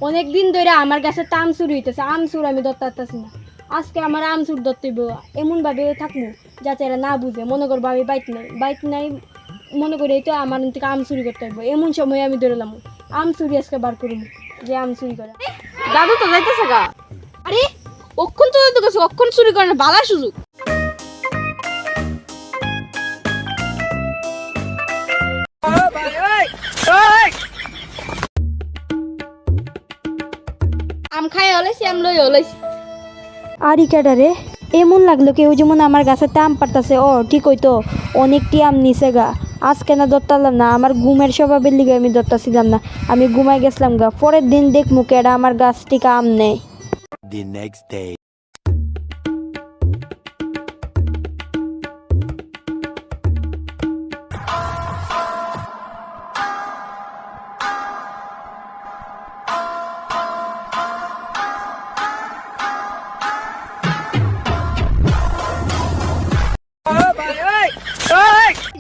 অনেকদিন ধরে আমার কাছে তো আম চুরি হইতেছে, আম চুর আমি ধরতে পারতেছি না। আজকে আমার আম চুর ধরতে হইব, এমনভাবে থাকবো যাতে এরা না বুঝে, মনে করবো আমি বাইক নাই মনে করি এই তো আমার থেকে আম চুরি করতে হইব। এমন সময় আমি ধরলাম আম চুরি আজকে বার করুন, যে আম চুরি করা। দাদু তো যাইতেছে গা। আরে অক্ষণ তো যাইতে গেছে, অক্ষণ চুরি করে না, বালার সুযোগ। আম খাই হলাইছি, আম লই হলাইছি। আর ইকাডারে এমন লাগলো কেউ যেমন আমার গাছের আম পারতাছে। ও ঠিক হইতো, অনেকটি আম নিচে গা। আজকে না ধরতাম না, আমার ঘুমের স্বভাবের লিগে আমি ধরতাছিলাম না, আমি ঘুমাই গেছিলাম গা। পরের দিন দেখমু কেডা আমার গাছ থেকে আম নেয়। The next day.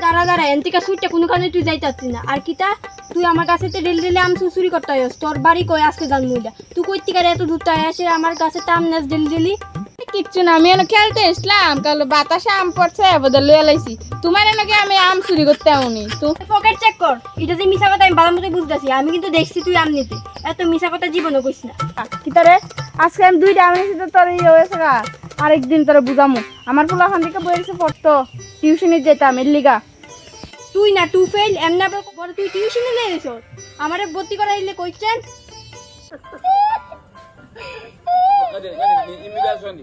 দাঁড়া দাঁড়া, এন থেকে সুইটটা কোনোখানে তুই যাইতে পারছিস না। আর কিতা তুই আমার কাছে তো ডেলি আম চুরি করতে হয়, তোর বাড়ি কই আজকে জানবো এটা। তুই কই থেকে এত দূর আসে আমার কাছে আম নেস ডেলি? কিচ্ছু না, আমি এনে খেলতে আসলাম, কাল বাতাসে আম পড়ছে বদল লইয়া লাইছি। তোমার নাকি আমি আম চুরি করতে আউনি তো। পকেট চেক কর, এটা যে মিছা কথা আমি ভালো মতো বুঝতেছি। আমি কিন্তু দেখছি তুই আম নিতে, এত মিছা কথা জীবনে কইস না। কিতারে আজকে আমি দুইটা আম নিয়েছি তো তোর ইয়ে হয়েছে গা। আরেকদিন তোরা বুঝামু। আমার পোলাখান থেকে বইয়েছে পড়তো, টিউশনে যেতাম এর লিগা। তুই না টু ফেল এমনি আবার বড় তুই টিউশনে নিয়ে এসো, আমারে ভর্তি করাইলে কইছেন। Imigração